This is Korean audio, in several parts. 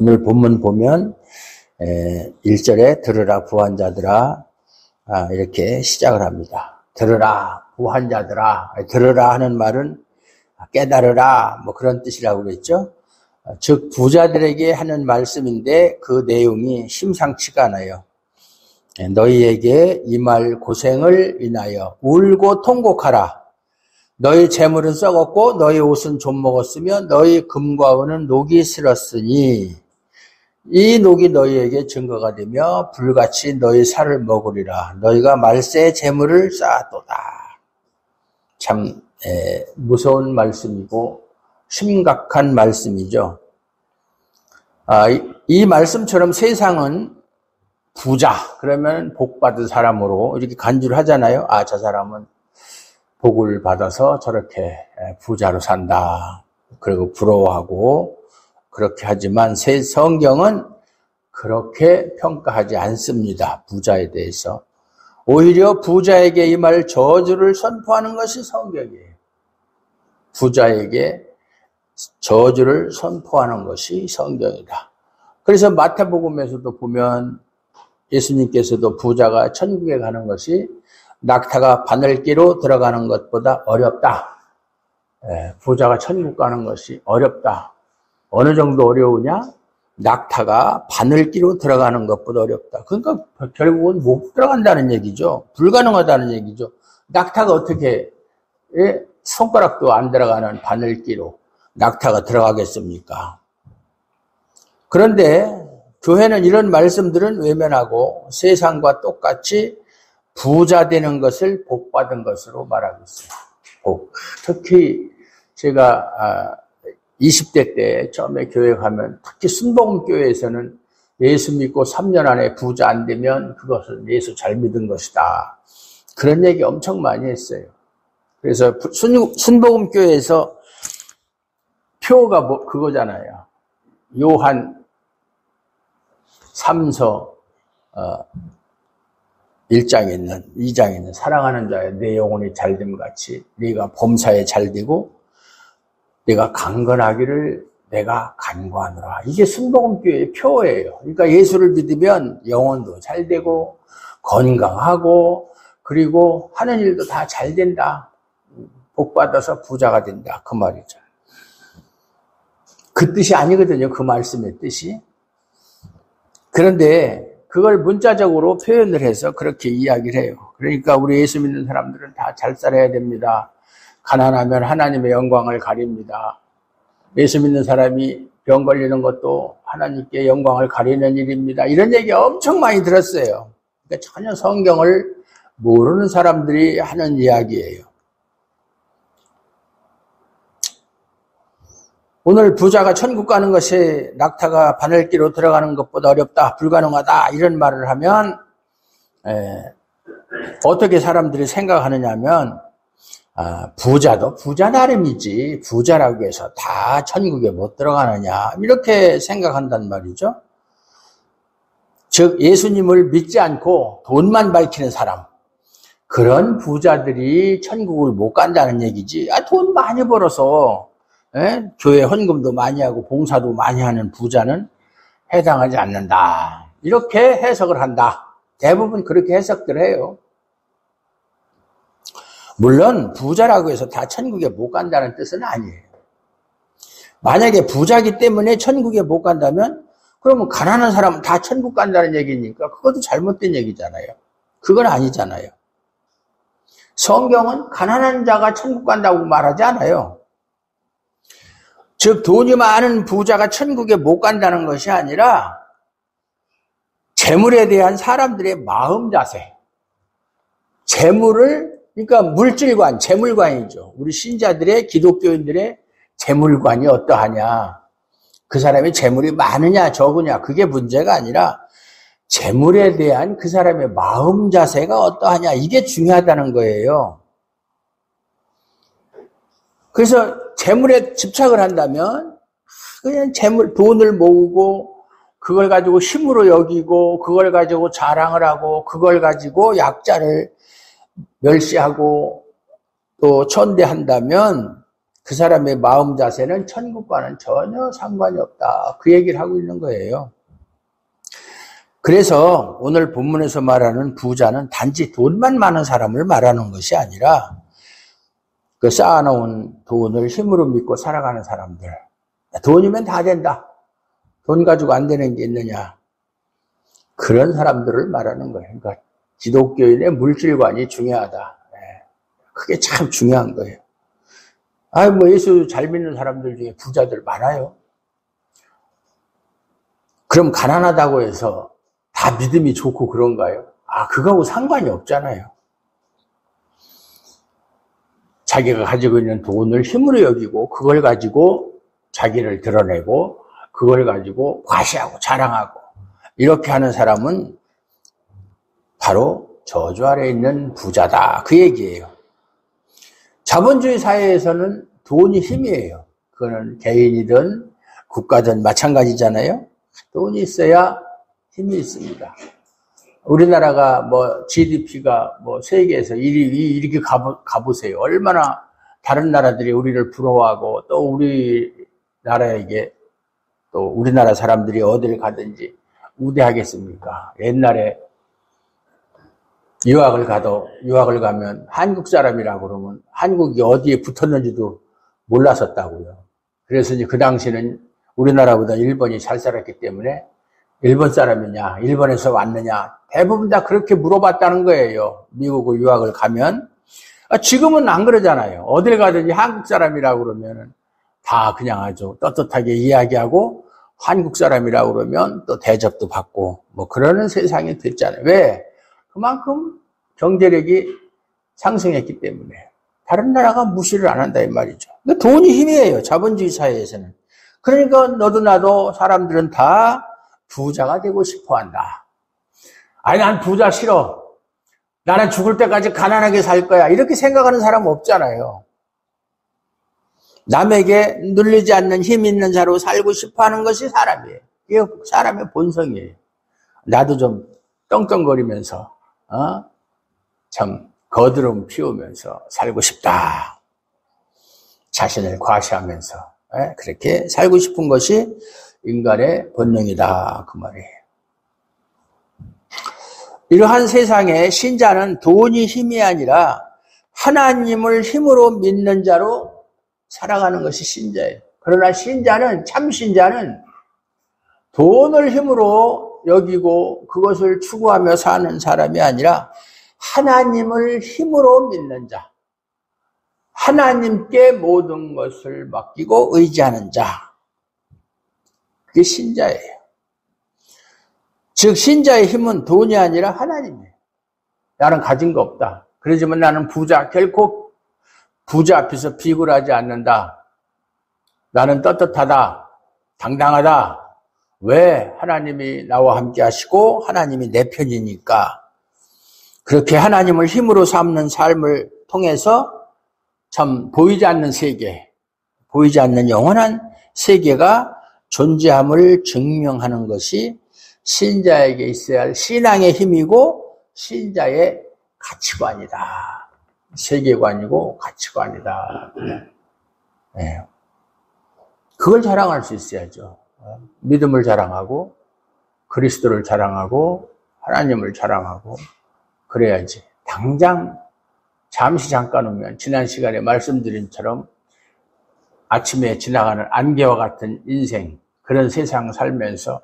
오늘 본문 보면 1절에 들으라 부한자들아 이렇게 시작을 합니다. 들으라 부한자들아. 들으라 하는 말은 깨달으라 뭐 그런 뜻이라고 그랬죠. 즉 부자들에게 하는 말씀인데 그 내용이 심상치가 않아요. 너희에게 이 말 고생을 인하여 울고 통곡하라. 너희 재물은 썩었고 너희 옷은 좀 먹었으며 너희 금과 은은 녹이 슬었으니 이 녹이 너희에게 증거가 되며 불같이 너희 살을 먹으리라. 너희가 말세의 재물을 쌓았도다. 참 무서운 말씀이고 심각한 말씀이죠. 이 말씀처럼 세상은 부자 그러면 복받은 사람으로 이렇게 간주를 하잖아요. 저 사람은 복을 받아서 저렇게 부자로 산다. 그리고 부러워하고 그렇게 하지만 새 성경은 그렇게 평가하지 않습니다. 부자에 대해서. 오히려 부자에게 이 말 저주를 선포하는 것이 성경이에요. 부자에게 저주를 선포하는 것이 성경이다. 그래서 마태복음에서도 보면 예수님께서도 부자가 천국에 가는 것이 낙타가 바늘기로 들어가는 것보다 어렵다. 부자가 천국 가는 것이 어렵다. 어느 정도 어려우냐? 낙타가 바늘기로 들어가는 것보다 어렵다. 그러니까 결국은 못 들어간다는 얘기죠. 불가능하다는 얘기죠. 낙타가 어떻게 손가락도 안 들어가는 바늘기로 낙타가 들어가겠습니까? 그런데 교회는 이런 말씀들은 외면하고 세상과 똑같이 부자 되는 것을 복받은 것으로 말하고 있어요. 복. 특히 제가 20대 때 처음에 교회 가면 특히 순복음교회에서는 예수 믿고 3년 안에 부자 안 되면 그것은 예수 잘 믿은 것이다. 그런 얘기 엄청 많이 했어요. 그래서 순복음교회에서 표가 그거잖아요. 요한 3서 1장에 있는 2장에 있는 사랑하는 자여 내 영혼이 잘됨 같이 네가 범사에 잘되고 네가 강건하기를 내가 간구하노라. 이게 순복음교회의 표예요. 그러니까 예수를 믿으면 영혼도 잘되고 건강하고 그리고 하는 일도 다 잘된다. 복받아서 부자가 된다. 그 말이죠. 그 뜻이 아니거든요. 그 말씀의 뜻이. 그런데 그걸 문자적으로 표현을 해서 그렇게 이야기를 해요. 그러니까 우리 예수 믿는 사람들은 다 잘 살아야 됩니다. 가난하면 하나님의 영광을 가립니다. 예수 믿는 사람이 병 걸리는 것도 하나님께 영광을 가리는 일입니다. 이런 얘기 엄청 많이 들었어요. 그러니까 전혀 성경을 모르는 사람들이 하는 이야기예요. 오늘 부자가 천국 가는 것이 낙타가 바늘기로 들어가는 것보다 어렵다, 불가능하다 이런 말을 하면 어떻게 사람들이 생각하느냐 하면 부자도 부자 나름이지 부자라고 해서 다 천국에 못 들어가느냐 이렇게 생각한단 말이죠. 즉 예수님을 믿지 않고 돈만 밝히는 사람 그런 부자들이 천국을 못 간다는 얘기지. 돈 많이 벌어서 교회 헌금도 많이 하고 봉사도 많이 하는 부자는 해당하지 않는다. 이렇게 해석을 한다. 대부분 그렇게 해석들 해요. 물론 부자라고 해서 다 천국에 못 간다는 뜻은 아니에요. 만약에 부자기 때문에 천국에 못 간다면 그러면 가난한 사람은 다 천국 간다는 얘기니까 그것도 잘못된 얘기잖아요. 그건 아니잖아요. 성경은 가난한 자가 천국 간다고 말하지 않아요. 즉 돈이 많은 부자가 천국에 못 간다는 것이 아니라 재물에 대한 사람들의 마음 자세, 재물을 그러니까 물질관, 재물관이죠. 우리 신자들의 기독교인들의 재물관이 어떠하냐, 그 사람이 재물이 많으냐 적으냐 그게 문제가 아니라 재물에 대한 그 사람의 마음 자세가 어떠하냐 이게 중요하다는 거예요. 그래서 재물에 집착을 한다면 그냥 돈을 모으고 그걸 가지고 힘으로 여기고 그걸 가지고 자랑을 하고 그걸 가지고 약자를 멸시하고 또 천대한다면 그 사람의 마음 자세는 천국과는 전혀 상관이 없다. 그 얘기를 하고 있는 거예요. 그래서 오늘 본문에서 말하는 부자는 단지 돈만 많은 사람을 말하는 것이 아니라 그 쌓아놓은 돈을 힘으로 믿고 살아가는 사람들. 돈이면 다 된다. 돈 가지고 안 되는 게 있느냐. 그런 사람들을 말하는 거예요. 그러니까 기독교인의 물질관이 중요하다. 그게 참 중요한 거예요. 예수 잘 믿는 사람들 중에 부자들 많아요. 그럼 가난하다고 해서 다 믿음이 좋고 그런가요? 그거하고 상관이 없잖아요. 자기가 가지고 있는 돈을 힘으로 여기고 그걸 가지고 자기를 드러내고 그걸 가지고 과시하고 자랑하고 이렇게 하는 사람은 바로 저주 아래 있는 부자다. 그 얘기예요. 자본주의 사회에서는 돈이 힘이에요. 그거는 개인이든 국가든 마찬가지잖아요. 돈이 있어야 힘이 있습니다. 우리나라가 GDP가 세계에서 1위 이렇게 가보세요. 얼마나 다른 나라들이 우리를 부러워하고 또 우리나라에게 또 우리나라 사람들이 어딜 가든지 우대하겠습니까? 옛날에 유학을 가면 한국 사람이라고 그러면 한국이 어디에 붙었는지도 몰랐었다고요. 그래서 이제 그 당시는 우리나라보다 일본이 잘 살았기 때문에 일본 사람이냐, 일본에서 왔느냐, 대부분 다 그렇게 물어봤다는 거예요. 미국을 유학을 가면. 지금은 안 그러잖아요. 어딜 가든지 한국 사람이라고 그러면 다 그냥 아주 떳떳하게 이야기하고 한국 사람이라고 그러면 또 대접도 받고 그러는 세상이 됐잖아요. 왜? 그만큼 경제력이 상승했기 때문에. 다른 나라가 무시를 안 한다 이 말이죠. 돈이 힘이에요. 자본주의 사회에서는. 그러니까 너도 나도 사람들은 다 부자가 되고 싶어 한다. 난 부자 싫어. 나는 죽을 때까지 가난하게 살 거야. 이렇게 생각하는 사람 없잖아요. 남에게 눌리지 않는 힘 있는 자로 살고 싶어 하는 것이 사람이에요. 이게 사람의 본성이에요. 나도 좀 떵떵거리면서, 참, 거드름 피우면서 살고 싶다. 자신을 과시하면서, 그렇게 살고 싶은 것이 인간의 본능이다. 그 말이에요. 이러한 세상에 신자는 돈이 힘이 아니라 하나님을 힘으로 믿는 자로 살아가는 것이 신자예요. 그러나 참 신자는 돈을 힘으로 여기고 그것을 추구하며 사는 사람이 아니라 하나님을 힘으로 믿는 자. 하나님께 모든 것을 맡기고 의지하는 자. 그게 신자예요. 즉 신자의 힘은 돈이 아니라 하나님이에요. 나는 가진 거 없다. 그러지만 나는 결코 부자 앞에서 비굴하지 않는다. 나는 떳떳하다. 당당하다. 왜? 하나님이 나와 함께 하시고 하나님이 내 편이니까. 그렇게 하나님을 힘으로 삼는 삶을 통해서 참 보이지 않는 세계, 보이지 않는 영원한 세계가 존재함을 증명하는 것이 신자에게 있어야 할 신앙의 힘이고 신자의 가치관이다. 세계관이고 가치관이다. 네. 그걸 자랑할 수 있어야죠. 믿음을 자랑하고 그리스도를 자랑하고 하나님을 자랑하고 그래야지. 당장 잠깐 오면 지난 시간에 말씀드린 처럼 아침에 지나가는 안개와 같은 인생, 그런 세상 살면서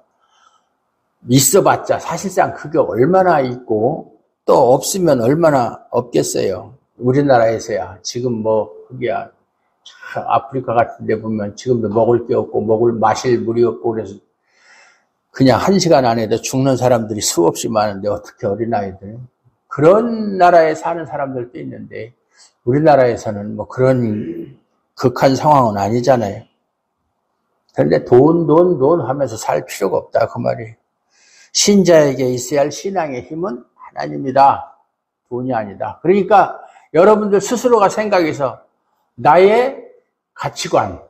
있어봤자 사실상 그게 얼마나 있고 또 없으면 얼마나 없겠어요. 우리나라에서야 지금 그게야 아프리카 같은 데 보면 지금도 먹을 게 없고 마실 물이 없고 그래서 그냥 1시간 안에도 죽는 사람들이 수없이 많은데 어떻게 어린아이들 그런 나라에 사는 사람들도 있는데 우리나라에서는 그런 극한 상황은 아니잖아요. 그런데 돈 하면서 살 필요가 없다 그 말이에요. 신자에게 있어야 할 신앙의 힘은 하나님이다. 돈이 아니다. 그러니까 여러분들 스스로가 생각해서 나의 가치관,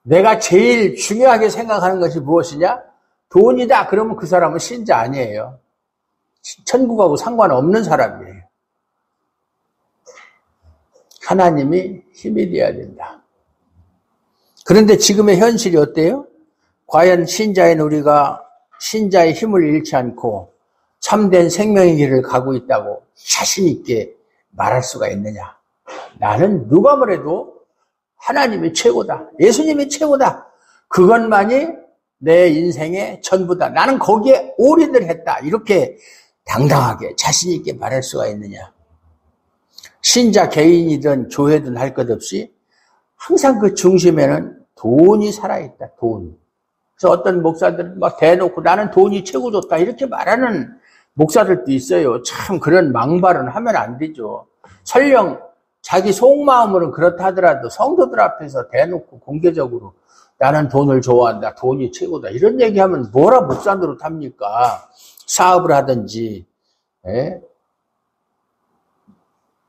내가 제일 중요하게 생각하는 것이 무엇이냐? 돈이다. 그러면 그 사람은 신자 아니에요. 천국하고 상관없는 사람이에요. 하나님이 힘이 되어야 된다. 그런데 지금의 현실이 어때요? 과연 신자인 우리가 신자의 힘을 잃지 않고 참된 생명의 길을 가고 있다고 자신 있게 말할 수가 있느냐? 나는 누가 뭐래도 하나님이 최고다. 예수님이 최고다. 그것만이 내 인생의 전부다. 나는 거기에 올인을 했다. 이렇게 당당하게 자신 있게 말할 수가 있느냐? 신자 개인이든 교회든 할 것 없이 항상 그 중심에는 돈이 살아있다. 돈. 그래서 어떤 목사들은 막 대놓고 나는 돈이 최고 좋다. 이렇게 말하는 목사들도 있어요. 참 그런 망발은 하면 안 되죠. 설령 자기 속마음으로는 그렇다 하더라도 성도들 앞에서 대놓고 공개적으로 나는 돈을 좋아한다. 돈이 최고다. 이런 얘기하면 뭐라 목사 노릇합니까? 사업을 하든지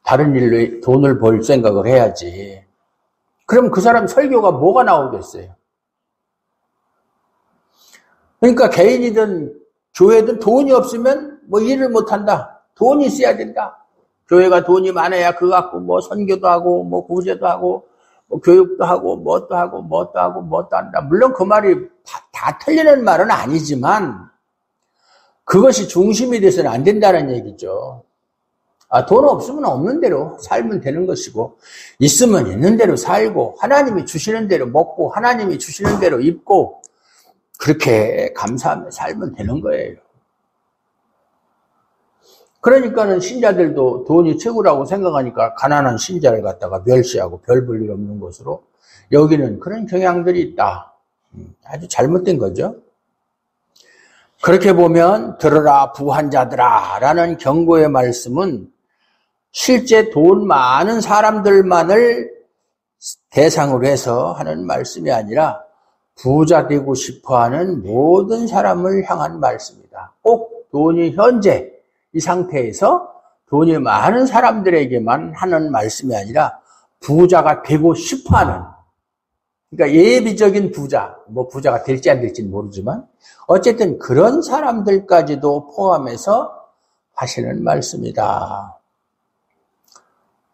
다른 일로 돈을 벌 생각을 해야지. 그럼 그 사람 설교가 뭐가 나오겠어요? 그러니까 개인이든 교회든 돈이 없으면 뭐 일을 못한다. 돈이 있어야 된다. 교회가 돈이 많아야 그거 갖고 뭐 선교도 하고 뭐 구제도 하고 뭐 교육도 하고 뭣도 하고 뭣도 하고 뭣도 한다. 물론 그 말이 다 틀리는 말은 아니지만 그것이 중심이 돼서는 안 된다는 얘기죠. 돈 없으면 없는 대로 살면 되는 것이고 있으면 있는 대로 살고 하나님이 주시는 대로 먹고 하나님이 주시는 대로 입고 그렇게 감사하며 살면 되는 거예요. 그러니까는 신자들도 돈이 최고라고 생각하니까 가난한 신자를 갖다가 멸시하고 별 볼 일 없는 것으로 여기는 그런 경향들이 있다. 아주 잘못된 거죠. 그렇게 보면 들으라 부한자들아 라는 경고의 말씀은 실제 돈 많은 사람들만을 대상으로 해서 하는 말씀이 아니라 부자 되고 싶어하는 모든 사람을 향한 말씀이다. 꼭 돈이 현재 이 상태에서 돈이 많은 사람들에게만 하는 말씀이 아니라 부자가 되고 싶어하는, 그러니까 예비적인 부자, 뭐 부자가 될지 안 될지는 모르지만 어쨌든 그런 사람들까지도 포함해서 하시는 말씀이다.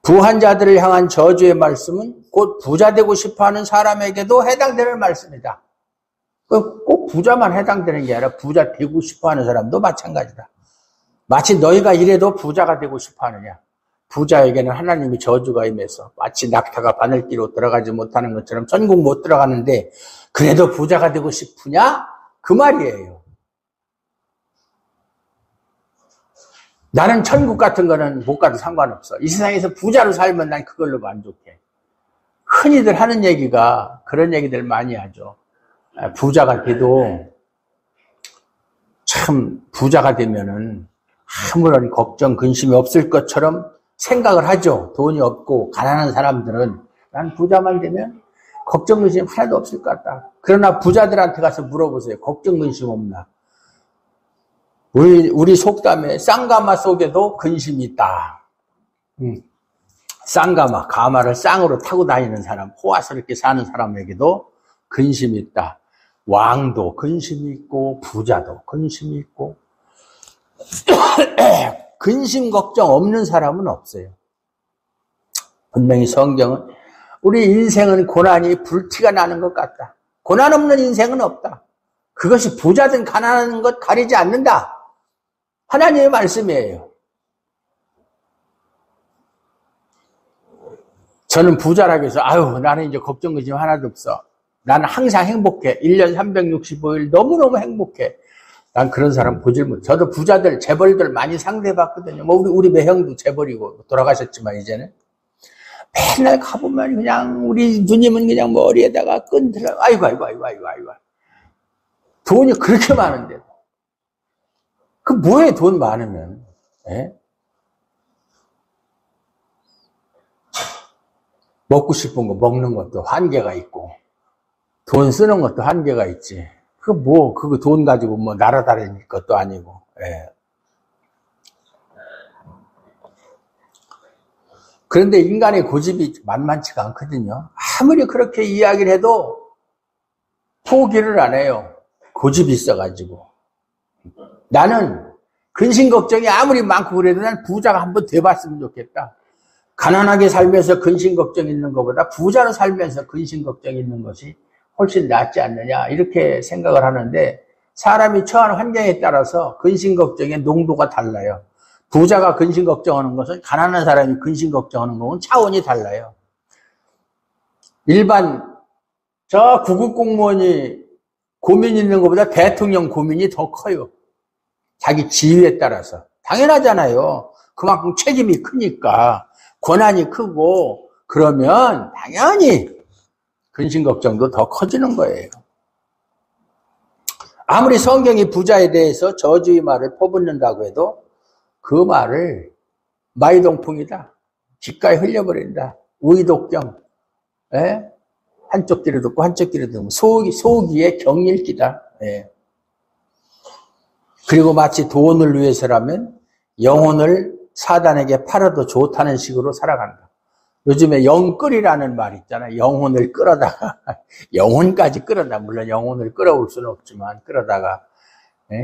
부한 자들을 향한 저주의 말씀은 곧 부자 되고 싶어하는 사람에게도 해당되는 말씀이다. 꼭 부자만 해당되는 게 아니라 부자 되고 싶어하는 사람도 마찬가지다. 마치 너희가 이래도 부자가 되고 싶어하느냐. 부자에게는 하나님이 저주가 임해서 마치 낙타가 바늘기로 들어가지 못하는 것처럼 천국 못 들어가는데 그래도 부자가 되고 싶으냐? 그 말이에요. 나는 천국 같은 거는 못 가도 상관없어. 이 세상에서 부자로 살면 난 그걸로 만족해. 흔히들 하는 얘기가 그런 얘기들 많이 하죠. 부자가 돼도 참 부자가 되면은 아무런 걱정, 근심이 없을 것처럼 생각을 하죠. 돈이 없고 가난한 사람들은 난 부자만 되면 걱정, 근심 하나도 없을 것 같다. 그러나 부자들한테 가서 물어보세요. 걱정, 근심 없나? 우리 속담에 쌍가마 속에도 근심이 있다. 쌍가마, 가마를 쌍으로 타고 다니는 사람, 호화스럽게 사는 사람에게도 근심이 있다. 왕도 근심이 있고 부자도 근심이 있고 근심 걱정 없는 사람은 없어요. 분명히 성경은 우리 인생은 고난이 불티가 나는 것 같다. 고난 없는 인생은 없다. 그것이 부자든 가난한 것 가리지 않는다. 하나님의 말씀이에요. 저는 부자라고 해서 아유 나는 이제 걱정 근심 하나도 없어. 나는 항상 행복해. 1년 365일 너무너무 행복해. 난 그런 사람 보질 못해. 저도 부자들, 재벌들 많이 상대해봤거든요. 뭐 우리 매형도 재벌이고 돌아가셨지만 이제는 맨날 가보면 그냥 우리 누님은 그냥 머리에다가 끈 들어. 아이고. 돈이 그렇게 많은데. 그 뭐해 돈 많으면. 예? 먹고 싶은 거 먹는 것도 한계가 있고 돈 쓰는 것도 한계가 있지. 그거 돈 가지고 뭐 날아다닐 것도 아니고. 예. 그런데 인간의 고집이 만만치가 않거든요. 아무리 그렇게 이야기를 해도 포기를 안 해요. 고집이 있어가지고. 나는 근심 걱정이 아무리 많고 그래도 난 부자가 한번 돼봤으면 좋겠다. 가난하게 살면서 근심 걱정 있는 것보다 부자로 살면서 근심 걱정 있는 것이 훨씬 낫지 않느냐 이렇게 생각을 하는데, 사람이 처한 환경에 따라서 근심 걱정의 농도가 달라요. 부자가 근심 걱정하는 것은 가난한 사람이 근심 걱정하는 것은 차원이 달라요. 일반 저 구급 공무원이 고민 있는 것보다 대통령 고민이 더 커요. 자기 지위에 따라서. 당연하잖아요. 그만큼 책임이 크니까, 권한이 크고, 그러면 당연히 근심 걱정도 더 커지는 거예요. 아무리 성경이 부자에 대해서 저주의 말을 퍼붓는다고 해도 그 말을 마이동풍이다, 귓가에 흘려버린다, 우이독경, 한쪽 귀로 듣고 한쪽 귀로 듣고 소기의 경일기다. 그리고 마치 돈을 위해서라면 영혼을 사단에게 팔아도 좋다는 식으로 살아간다. 요즘에 영끌이라는 말 있잖아요. 영혼을 끌어다가 영혼까지 끌어다, 물론 영혼을 끌어올 수는 없지만 끌어다가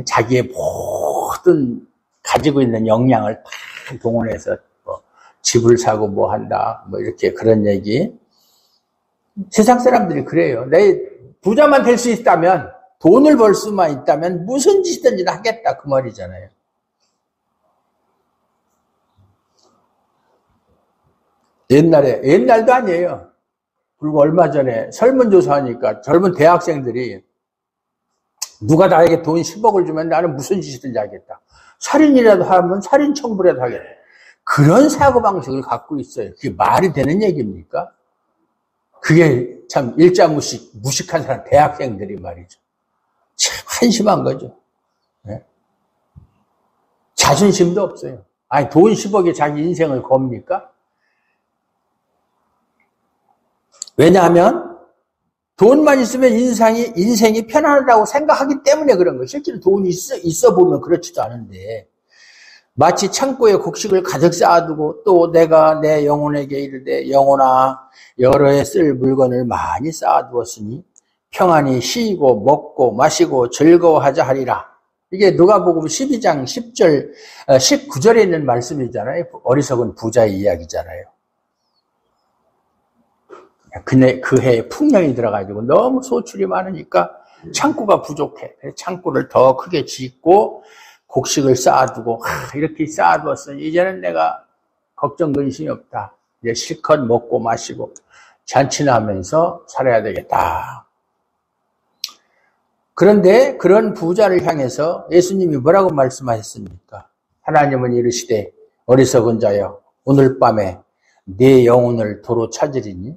자기의 모든 가지고 있는 역량을 다 동원해서 뭐 집을 사고 뭐 한다, 뭐 이렇게 그런 얘기. 세상 사람들이 그래요. 내 부자만 될 수 있다면, 돈을 벌 수만 있다면 무슨 짓이든지 하겠다, 그 말이잖아요. 옛날도 아니에요. 그리고 얼마 전에 설문조사하니까 젊은 대학생들이 누가 나에게 돈 10억을 주면 나는 무슨 짓이든지 하겠다. 살인이라도 하면 살인 청부라도 하겠다. 그런 사고방식을 갖고 있어요. 그게 말이 되는 얘기입니까? 그게 참 무식한 사람, 대학생들이 말이죠. 참 한심한 거죠. 네? 자존심도 없어요. 아니, 돈 10억에 자기 인생을 겁니까? 왜냐하면 돈만 있으면 인생이 편안하다고 생각하기 때문에 그런 거예요. 실제로 돈이 있어 보면 그렇지도 않은데, 마치 창고에 곡식을 가득 쌓아두고 또 내가 내 영혼에게 이르되 영혼아 여러 해 쓸 물건을 많이 쌓아두었으니 평안히 쉬고 먹고 마시고 즐거워하자 하리라. 이게 누가복음 12장 10절 19절에 있는 말씀이잖아요. 어리석은 부자의 이야기잖아요. 그 해에 풍년이 들어가지고 너무 소출이 많으니까 창고가 부족해. 창고를 더 크게 짓고 곡식을 쌓아두고, 이렇게 쌓아두었으니 이제는 내가 걱정 근심이 없다. 이제 실컷 먹고 마시고 잔치나 하면서 살아야 되겠다. 그런데 그런 부자를 향해서 예수님이 뭐라고 말씀하셨습니까? 하나님은 이르시되 어리석은 자여 오늘 밤에 네 영혼을 도로 찾으리니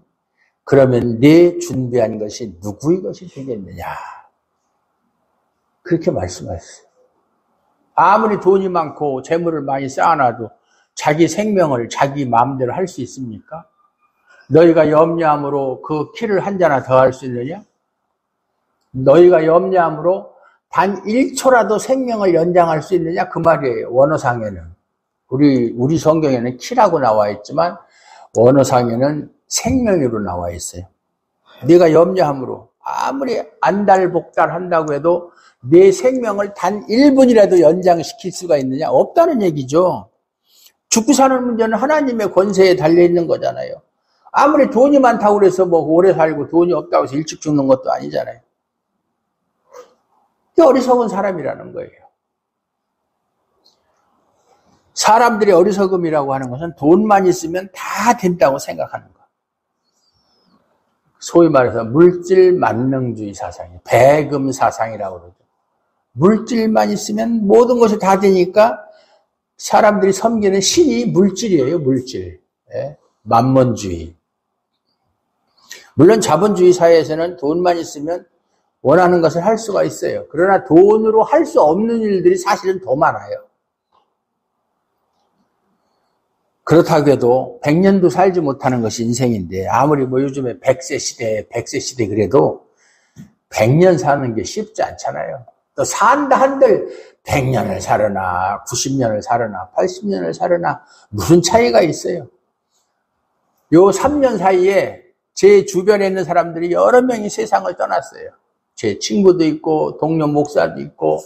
그러면 네 준비한 것이 누구의 것이 되겠느냐. 그렇게 말씀하셨어요. 아무리 돈이 많고 재물을 많이 쌓아놔도 자기 생명을 자기 마음대로 할 수 있습니까? 너희가 염려함으로 그 키를 한 자나 더 할 수 있느냐? 너희가 염려함으로 단 1초라도 생명을 연장할 수 있느냐? 그 말이에요. 원어상에는. 우리 성경에는 키라고 나와 있지만 원어상에는 생명으로 나와 있어요. 네가 염려함으로 아무리 안달복달 한다고 해도 내 생명을 단 1분이라도 연장시킬 수가 있느냐? 없다는 얘기죠. 죽고 사는 문제는 하나님의 권세에 달려있는 거잖아요. 아무리 돈이 많다고 그래서 뭐 오래 살고 돈이 없다고 해서 일찍 죽는 것도 아니잖아요. 그게 어리석은 사람이라는 거예요. 사람들이 어리석음이라고 하는 것은 돈만 있으면 다 된다고 생각하는 거. 소위 말해서 물질 만능주의 사상이에요. 배금 사상이라고 그러죠. 물질만 있으면 모든 것이 다 되니까 사람들이 섬기는 신이 물질이에요. 물질. 만몬주의. 물론 자본주의 사회에서는 돈만 있으면 원하는 것을 할 수가 있어요. 그러나 돈으로 할 수 없는 일들이 사실은 더 많아요. 그렇다고 해도 100년도 살지 못하는 것이 인생인데, 아무리 뭐 요즘에 100세 시대 그래도 100년 사는 게 쉽지 않잖아요. 또 산다 한들 100년을 살으나 90년을 살으나 80년을 살으나 무슨 차이가 있어요. 요 3년 사이에 제 주변에 있는 사람들이 여러 명이 세상을 떠났어요. 제 친구도 있고 동료 목사도 있고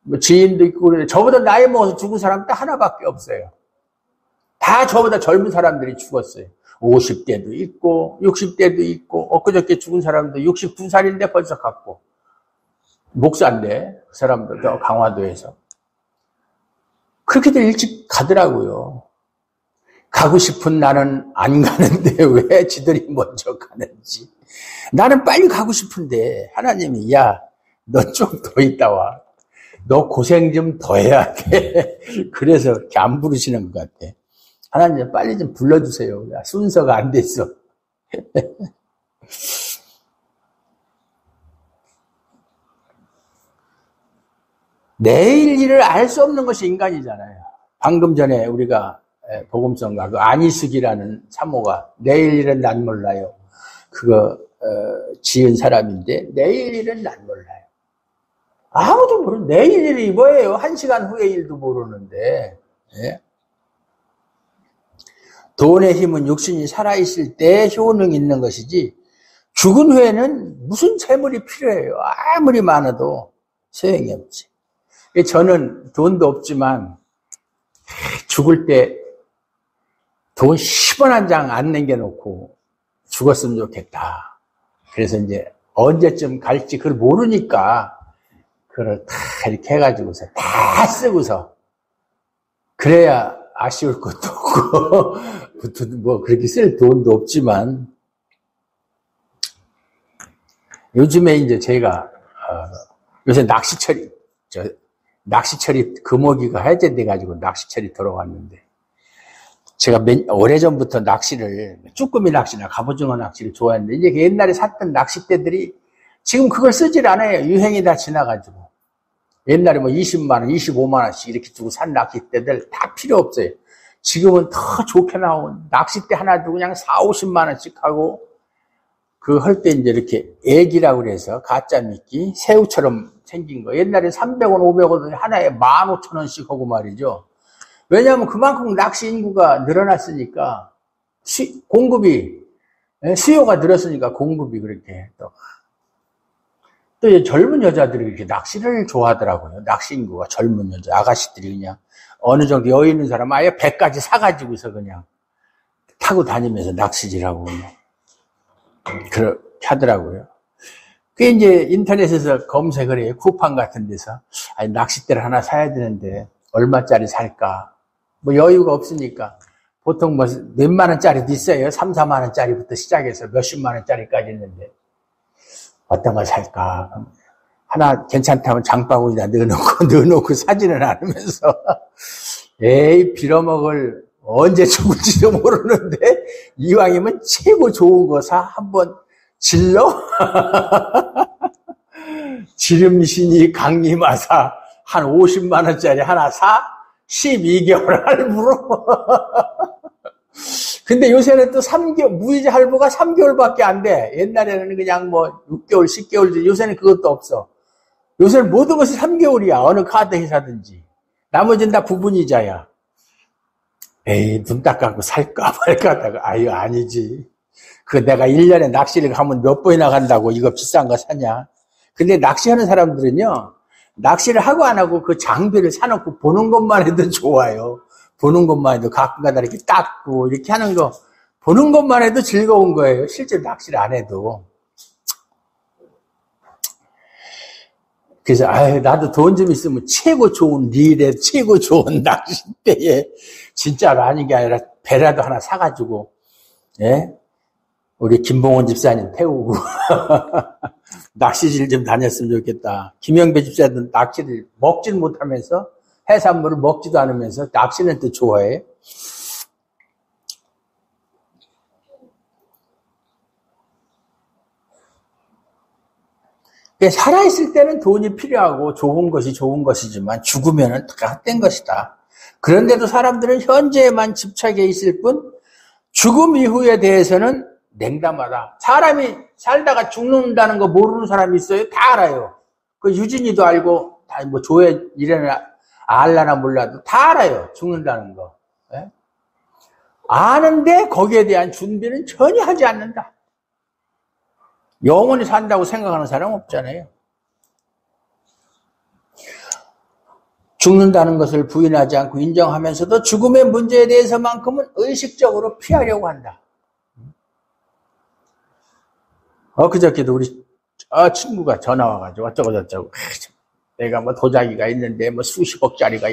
뭐 지인도 있고, 그런데 저보다 나이 먹어서 죽은 사람 딱 하나밖에 없어요. 다 저보다 젊은 사람들이 죽었어요. 50대도 있고 60대도 있고 엊그저께 죽은 사람도 69살인데 벌써 갔고 목사인데 그 사람도 강화도에서 그렇게들 일찍 가더라고요. 가고 싶은 나는 안 가는데 왜 지들이 먼저 가는지. 나는 빨리 가고 싶은데 하나님이 야, 너 좀 더 있다 와. 너 고생 좀 더 해야 돼. 그래서 이렇게 안 부르시는 것 같아. 하나님 빨리 좀 불러주세요. 야, 순서가 안 됐어. 내일 일을 알 수 없는 것이 인간이잖아요. 방금 전에 우리가 복음성가 그 안희숙이라는 참모가 내일 일은 난 몰라요. 그거 지은 사람인데 내일 일은 난 몰라요. 아무도 모르는 내일 일이 뭐예요? 1시간 후의 일도 모르는데. 예? 돈의 힘은 육신이 살아있을 때 효능이 있는 것이지 죽은 후에는 무슨 재물이 필요해요. 아무리 많아도 소용이 없지. 저는 돈도 없지만 죽을 때 돈 10원 한 장 안 남겨놓고 죽었으면 좋겠다. 그래서 이제 언제쯤 갈지 그걸 모르니까 그걸 다 이렇게 해가지고서 다 쓰고서 그래야 아쉬울 것도 없고 뭐 그렇게 쓸 돈도 없지만 요즘에 이제 제가 요새 낚시철이 금어기가 해제돼가지고 낚시철이 들어왔는데 제가 오래전부터 낚시를 쭈꾸미 낚시나 갑오징어 낚시를 좋아했는데 이제 옛날에 샀던 낚싯대들이 지금 그걸 쓰질 않아요. 유행이 다 지나가지고 옛날에 뭐 20만 원, 25만 원씩 이렇게 주고 산 낚싯대들 다 필요 없어요. 지금은 더 좋게 나온 낚싯대 하나 두고 그냥 4, 50만 원씩 하고 그 할 때 이제 이렇게 애기라고 그래서 가짜 미끼 새우처럼 생긴 거 옛날에 300원, 500원 하나에 15,000원씩 하고 말이죠. 왜냐하면 그만큼 낚시 인구가 늘어났으니까 공급이 수요가 늘었으니까 공급이 그렇게 또 이제 젊은 여자들이 이렇게 낚시를 좋아하더라고요. 낚시 인구가 젊은 여자 아가씨들이 그냥 어느 정도 여유 있는 사람 아예 배까지 사가지고서 그냥 타고 다니면서 낚시질하고 그렇게 하더라고요. 그게 이제 인터넷에서 검색을 해요. 쿠팡 같은 데서 아니 낚싯대를 하나 사야 되는데 얼마짜리 살까? 뭐 여유가 없으니까 보통 뭐 몇만 원짜리도 있어요. 3, 4만 원짜리부터 시작해서 몇십만 원짜리까지 있는데 어떤 걸 살까? 하나 괜찮다면 장바구니에다 넣어놓고 사지는 않으면서 에이 빌어먹을 언제 죽을지도 모르는데 이왕이면 최고 좋은 거 사 한번 질러? 지름신이 강림하사 한 50만 원짜리 하나 사? 12개월 할부로? 근데 요새는 또 3개월, 무이자 할부가 3개월밖에 안 돼. 옛날에는 그냥 뭐 6개월, 10개월, 요새는 그것도 없어. 요새는 모든 것이 3개월이야. 어느 카드 회사든지. 나머지는 다 부분이자야. 에이, 눈 닦아고 살까 말까 하다가, 아유, 아니지. 그 내가 1년에 낚시를 가면 몇 번이나 간다고 이거 비싼 거 사냐. 근데 낚시하는 사람들은요, 낚시를 하고 안 하고 그 장비를 사놓고 보는 것만 해도 좋아요. 보는 것만 해도 가끔가다 이렇게 닦고 이렇게 하는 거 보는 것만 해도 즐거운 거예요. 실제 낚시를 안 해도. 그래서 아유 나도 돈 좀 있으면 최고 좋은 릴에 최고 좋은 낚싯대에 진짜로 아닌 게 아니라 배라도 하나 사가지고 예? 우리 김봉원 집사님 태우고 낚시질 좀 다녔으면 좋겠다. 김영배 집사는 낚시를 먹지를 못하면서 해산물을 먹지도 않으면서 낚시는 또 좋아해. 살아있을 때는 돈이 필요하고 좋은 것이 좋은 것이지만 죽으면은 다 헛된 것이다. 그런데도 사람들은 현재에만 집착해 있을 뿐 죽음 이후에 대해서는 냉담하다. 사람이 살다가 죽는다는 거 모르는 사람이 있어요? 다 알아요. 그 유진이도 알고, 다 뭐 조회 이래나 알라나 몰라도 다 알아요. 죽는다는 거. 네? 아는데 거기에 대한 준비는 전혀 하지 않는다. 영원히 산다고 생각하는 사람은 없잖아요. 죽는다는 것을 부인하지 않고 인정하면서도 죽음의 문제에 대해서만큼은 의식적으로 피하려고 한다. 그저께도 우리 친구가 전화 와가지고 어쩌고저쩌고 내가 뭐 도자기가 있는데 뭐 수십억짜리가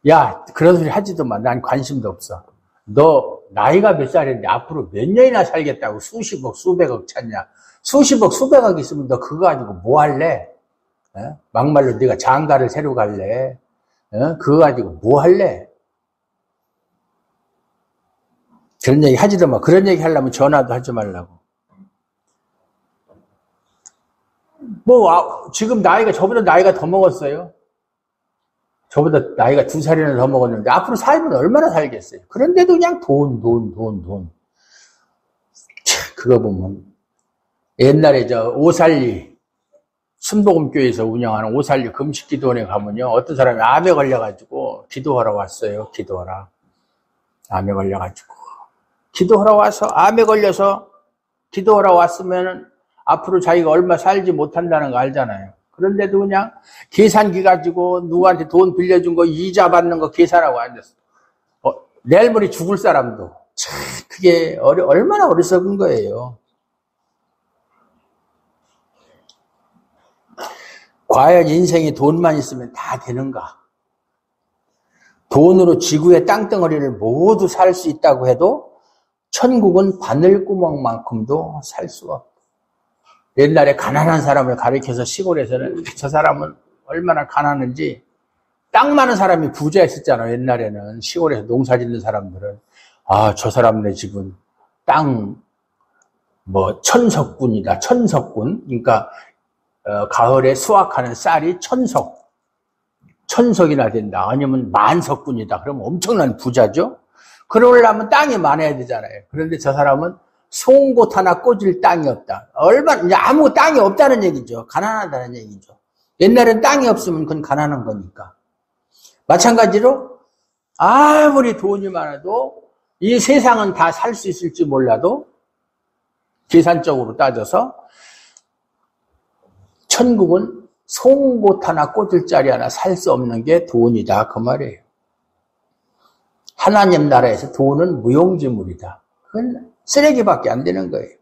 야, 그런 소리 하지도 마. 난 관심도 없어. 너 나이가 몇 살인데 앞으로 몇 년이나 살겠다고 수십억 수백억 찾냐. 수십억 수백억 있으면 너 그거 가지고 뭐 할래? 막말로 네가 장가를 새로 갈래? 그거 가지고 뭐 할래? 그런 얘기 하지도 마. 그런 얘기 하려면 전화도 하지 말라고. 지금 저보다 나이가 더 먹었어요. 저보다 나이가 2살이나 더 먹었는데 앞으로 살면 얼마나 살겠어요. 그런데도 그냥 돈. 그거 보면 옛날에 오살리 순복음교회에서 운영하는 오살리 금식기도원에 가면요, 어떤 사람이 암에 걸려가지고 기도하러 왔어요. 기도하러. 암에 걸려가지고 기도하러 와서 암에 걸려서 기도하러 왔으면 앞으로 자기가 얼마 살지 못한다는 거 알잖아요. 그런데도 그냥 계산기 가지고 누구한테 돈 빌려준 거 이자 받는 거 계산하고 앉았어. 내일 모레 죽을 사람도 참 그게 얼마나 어리석은 거예요. 과연 인생에 돈만 있으면 다 되는가? 돈으로 지구의 땅덩어리를 모두 살 수 있다고 해도 천국은 바늘구멍만큼도 살 수가 없다. 옛날에 가난한 사람을 가리켜서 시골에서는 저 사람은 얼마나 가난한지, 땅 많은 사람이 부자였었잖아요. 옛날에는 시골에서 농사 짓는 사람들은 저 사람네 집은 땅 천석군이다. 천석군. 그러니까 가을에 수확하는 쌀이 천석이나 된다. 아니면 만석군이다. 그러면 엄청난 부자죠. 그러려면 땅이 많아야 되잖아요. 그런데 저 사람은 송곳 하나 꽂을 땅이 없다. 이제 아무 땅이 없다는 얘기죠. 가난하다는 얘기죠. 옛날엔 땅이 없으면 그건 가난한 거니까. 마찬가지로 아무리 돈이 많아도 이 세상은 다 살 수 있을지 몰라도 계산적으로 따져서 천국은 송곳 하나 꽂을 자리 하나 살 수 없는 게 돈이다. 그 말이에요. 하나님 나라에서 돈은 무용지물이다. 그건 쓰레기밖에 안 되는 거예요.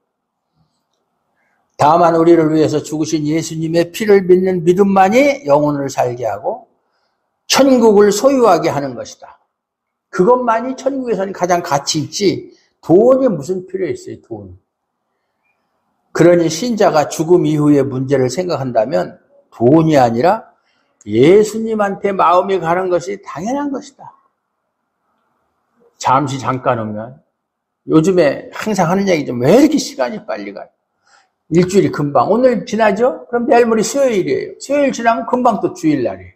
다만 우리를 위해서 죽으신 예수님의 피를 믿는 믿음만이 영혼을 살게 하고 천국을 소유하게 하는 것이다. 그것만이 천국에서는 가장 가치 있지 돈이 무슨 필요 있어요. 돈. 그러니 신자가 죽음 이후의 문제를 생각한다면 돈이 아니라 예수님한테 마음이 가는 것이 당연한 것이다. 잠깐 오면 요즘에 항상 하는 얘기죠. 왜 이렇게 시간이 빨리 가요? 일주일이 금방. 오늘 지나죠? 그럼 내일 모레 수요일이에요. 수요일 지나면 금방 또 주일날이에요.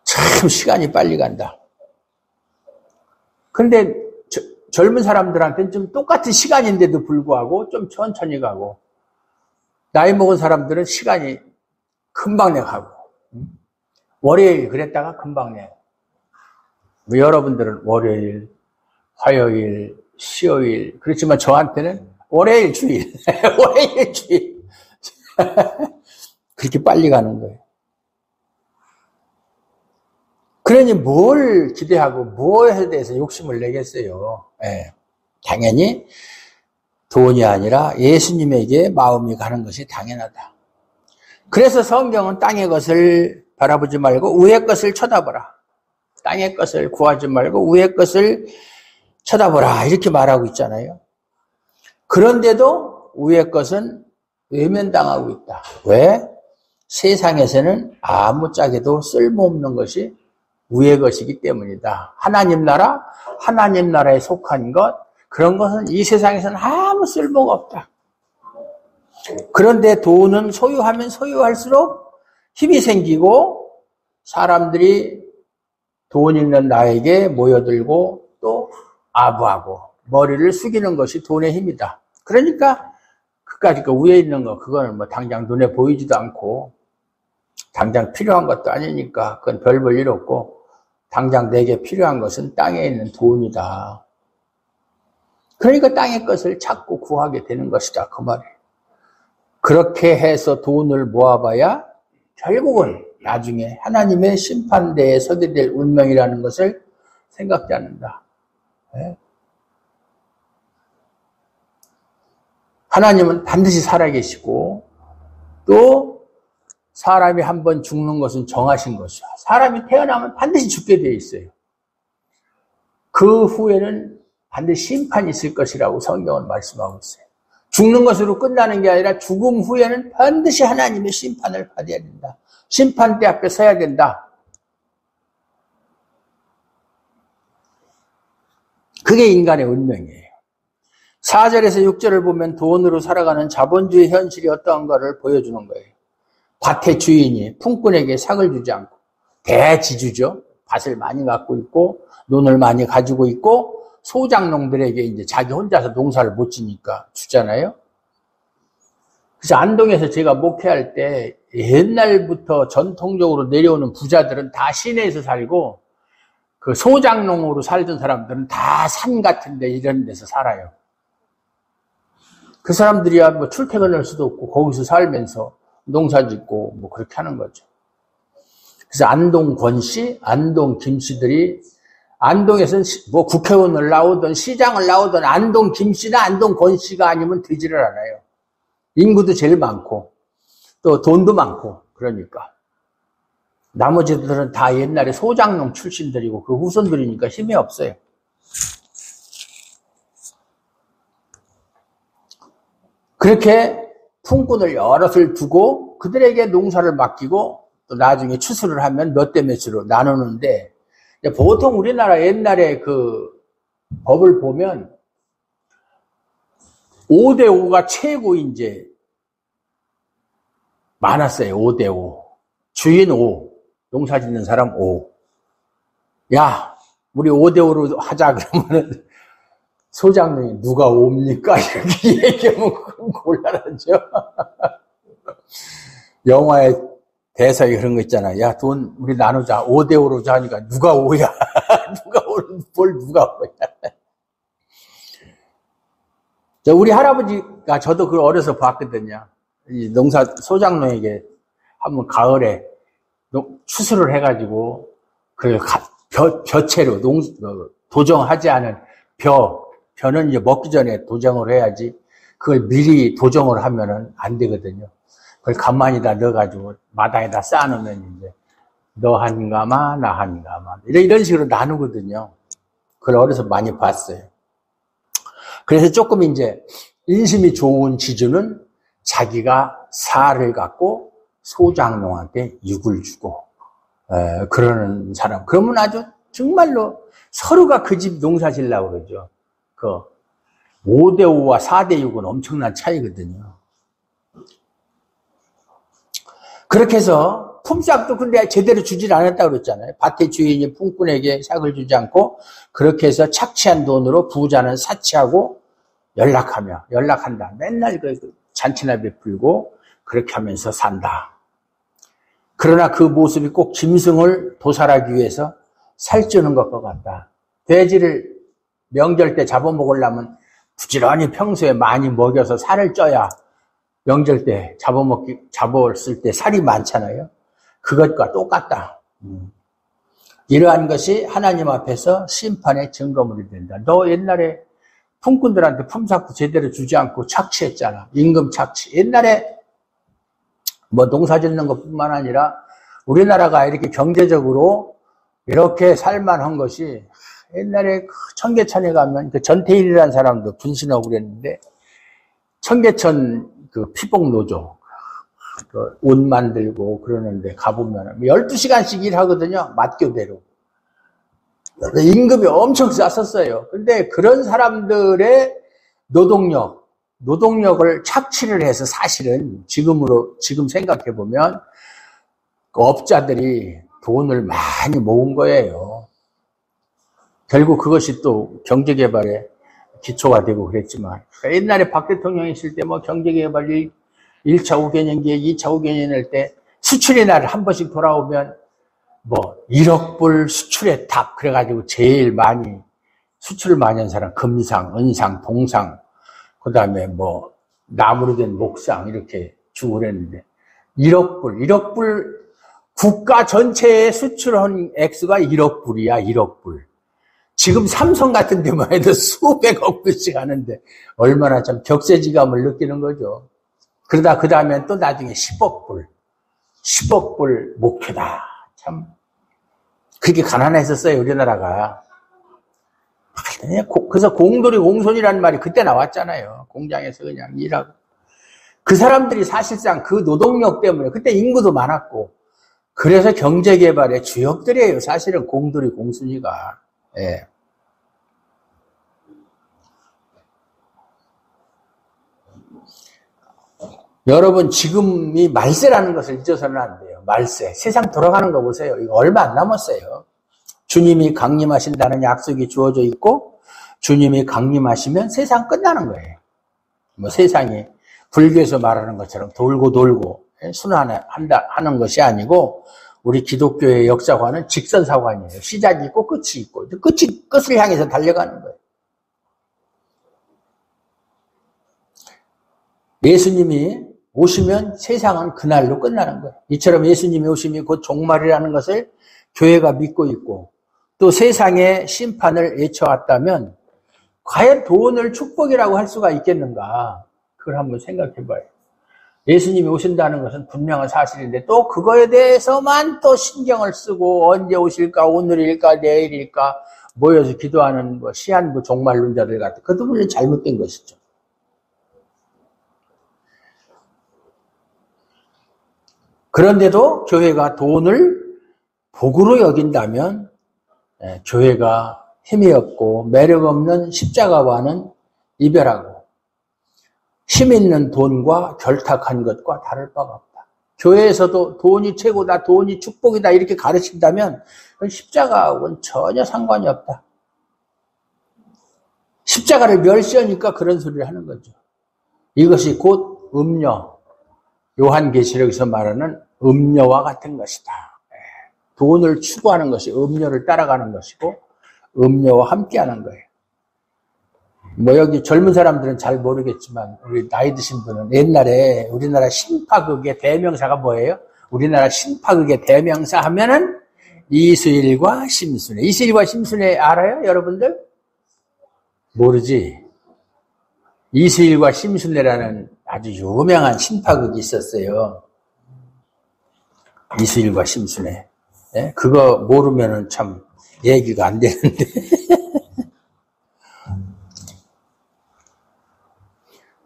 참 시간이 빨리 간다. 그런데 젊은 사람들한테는 좀 똑같은 시간인데도 불구하고 좀 천천히 가고, 나이 먹은 사람들은 시간이 금방 가고, 월요일 그랬다가 금방 내. 여러분들은 월요일, 화요일, 수요일, 그렇지만 저한테는 월요일 주일, 월요일 주일. 그렇게 빨리 가는 거예요. 그러니 뭘 기대하고 무엇에 대해서 욕심을 내겠어요. 네. 당연히 돈이 아니라 예수님에게 마음이 가는 것이 당연하다. 그래서 성경은 땅의 것을 바라보지 말고 위의 것을 쳐다보라. 땅의 것을 구하지 말고 위의 것을 쳐다보라. 이렇게 말하고 있잖아요. 그런데도 위의 것은 외면당하고 있다. 왜? 세상에서는 아무짝에도 쓸모없는 것이 위의 것이기 때문이다. 하나님 나라에 속한 것, 그런 것은 이 세상에서는 아무 쓸모가 없다. 그런데 돈은 소유하면 소유할수록 힘이 생기고 사람들이 돈 있는 나에게 모여들고 또 아부하고 머리를 숙이는 것이 돈의 힘이다. 그러니까 그까짓 거 위에 있는 거, 그거는 뭐 당장 눈에 보이지도 않고 당장 필요한 것도 아니니까 그건 별 볼 일 없고, 당장 내게 필요한 것은 땅에 있는 돈이다. 그러니까 땅의 것을 찾고 구하게 되는 것이다. 그 말이에요. 그렇게 해서 돈을 모아봐야 결국은 나중에 하나님의 심판대에 서게 될 운명이라는 것을 생각지 않는다. 네? 하나님은 반드시 살아계시고 또 사람이 한번 죽는 것은 정하신 것이야. 사람이 태어나면 반드시 죽게 되어 있어요. 그 후에는 반드시 심판이 있을 것이라고 성경은 말씀하고 있어요. 죽는 것으로 끝나는 게 아니라 죽음 후에는 반드시 하나님의 심판을 받아야 된다. 심판대 앞에 서야 된다. 그게 인간의 운명이에요. 4절에서 6절을 보면 돈으로 살아가는 자본주의 현실이 어떠한가를 보여주는 거예요. 밭의 주인이 품꾼에게 삭을 주지 않고 대지주죠. 밭을 많이 갖고 있고 논을 많이 가지고 있고 소작농들에게 이제 자기 혼자서 농사를 못 지니까 주잖아요. 그래서 안동에서 제가 목회할 때 옛날부터 전통적으로 내려오는 부자들은 다 시내에서 살고 그 소작농으로 살던 사람들은 다 산 같은 데 이런 데서 살아요. 그 사람들이야 뭐 출퇴근할 수도 없고 거기서 살면서 농사 짓고 뭐 그렇게 하는 거죠. 그래서 안동 권씨, 안동 김씨들이 안동에서는 뭐 국회의원을 나오든 시장을 나오든 안동 김씨나 안동 권씨가 아니면 되지를 않아요. 인구도 제일 많고 또 돈도 많고 그러니까. 나머지들은 다 옛날에 소작농 출신들이고 그 후손들이니까 힘이 없어요. 그렇게 품꾼을 여럿을 두고 그들에게 농사를 맡기고 또 나중에 추수를 하면 몇 대 몇으로 나누는데 보통 우리나라 옛날에 그 법을 보면 5대5가 최고 이제 많았어요. 5대5. 주인 5, 농사 짓는 사람 5. 야, 우리 5대5로 하자 그러면은 소장님이 누가 옵니까? 이렇게 얘기하면 곤란하죠. 영화에 대사에 그런 거 있잖아. 야, 돈 우리 나누자. 5대5로 하니까 누가 5야? 누가 5는 뭘 누가 5야? 우리 할아버지가 저도 그걸 어려서 봤거든요. 이 농사 소장농에게 한번 가을에 추수를 해가지고 그 벼채로 도정하지 않은 벼는 이제 먹기 전에 도정을 해야지 그걸 미리 도정을 하면은 안 되거든요. 그걸 가만히 다 넣어가지고 마당에다 쌓아놓으면 이제 너 한 가마 나 한 가마 이런 식으로 나누거든요. 그걸 어려서 많이 봤어요. 그래서 조금 이제 인심이 좋은 지주는 자기가 살을 갖고 소작농한테 육을 주고 그러는 사람. 그러면 아주 정말로 서로가 그 집 농사 지으려고 그러죠. 그 5대5와 4대6은 엄청난 차이거든요. 그렇게 해서 품삯도 근데 제대로 주질 않았다고 그랬잖아요. 밭의 주인이 품꾼에게 삭을 주지 않고 그렇게 해서 착취한 돈으로 부자는 사치하고 연락한다. 맨날 그 잔치나 베풀고 그렇게 하면서 산다. 그러나 그 모습이 꼭 짐승을 도살하기 위해서 살찌는 것과 같다. 돼지를 명절 때 잡아먹으려면 부지런히 평소에 많이 먹여서 살을 쪄야 명절 때 잡았을 때 살이 많잖아요. 그것과 똑같다. 이러한 것이 하나님 앞에서 심판의 증거물이 된다. 너 옛날에 품꾼들한테 품삯도 제대로 주지 않고 착취했잖아. 임금 착취. 옛날에 뭐 농사 짓는 것뿐만 아니라 우리나라가 이렇게 경제적으로 이렇게 살만한 것이 옛날에 청계천에 가면 그 전태일이라는 사람도 분신하고 그랬는데 청계천 그 피복노조 그 옷 만들고 그러는데 가보면 12시간씩 일하거든요. 맞교대로. 임금이 엄청 쌌었어요. 근데 그런 사람들의 노동력을 착취를 해서 사실은 지금 생각해보면 그 업자들이 돈을 많이 모은 거예요. 결국 그것이 또 경제개발의 기초가 되고 그랬지만 옛날에 박 대통령이 있을 때 뭐 경제개발 1차 5개년 계획, 2차 5개년 할 때 수출의 날 한 번씩 돌아오면 뭐 1억 불 수출의 탑 그래가지고 제일 많이 수출을 많이 한 사람 금상, 은상, 동상 그 다음에 뭐 나무로 된 목상 이렇게 주고 그랬는데 1억 불 국가 전체에 수출한 액수가 1억 불이야, 1억 불. 지금 삼성 같은 데만 해도 수백억 불씩 하는데 얼마나 참 격세지감을 느끼는 거죠. 그러다 그 다음엔 또 나중에 10억 불. 10억 불 목표다. 참 그렇게 가난했었어요, 우리나라가. 그래서 공돌이 공손이라는 말이 그때 나왔잖아요. 공장에서 그냥 일하고. 그 사람들이 사실상 그 노동력 때문에 그때 인구도 많았고 그래서 경제개발의 주역들이에요. 사실은 공돌이 공순이가. 예. 여러분 지금이 말세라는 것을 잊어서는 안 돼요. 말세. 세상 돌아가는 거 보세요. 이거 얼마 안 남았어요. 주님이 강림하신다는 약속이 주어져 있고 주님이 강림하시면 세상 끝나는 거예요. 뭐 세상이 불교에서 말하는 것처럼 돌고 돌고 순환하는 것이 아니고 우리 기독교의 역사관은 직선사관이에요. 시작이 있고 끝이 있고 끝을 향해서 달려가는 거예요. 예수님이 오시면 세상은 그날로 끝나는 거예요. 이처럼 예수님이 오심이 곧 종말이라는 것을 교회가 믿고 있고 또 세상의 심판을 외쳐왔다면 과연 돈을 축복이라고 할 수가 있겠는가? 그걸 한번 생각해 봐요. 예수님이 오신다는 것은 분명한 사실인데 또 그거에 대해서만 또 신경을 쓰고 언제 오실까, 오늘일까, 내일일까 모여서 기도하는 뭐 시한부 종말론자들 같은 그것도 물론 잘못된 것이죠. 그런데도 교회가 돈을 복으로 여긴다면 교회가 힘이 없고 매력 없는 십자가와는 이별하고 힘 있는 돈과 결탁한 것과 다를 바가 없다. 교회에서도 돈이 최고다, 돈이 축복이다 이렇게 가르친다면 십자가하고는 전혀 상관이 없다. 십자가를 멸시하니까 그런 소리를 하는 거죠. 이것이 곧 음료, 요한계시록에서 말하는 음료와 같은 것이다. 돈을 추구하는 것이 음료를 따라가는 것이고 음료와 함께하는 거예요. 뭐 여기 젊은 사람들은 잘 모르겠지만 우리 나이 드신 분은 옛날에 우리나라 신파극의 대명사가 뭐예요? 우리나라 신파극의 대명사 하면은 이수일과 심순애. 이수일과 심순애 알아요? 여러분들? 모르지? 이수일과 심순애라는 아주 유명한 신파극이 있었어요. 이수일과 심순애. 네? 그거 모르면은 참 얘기가 안 되는데.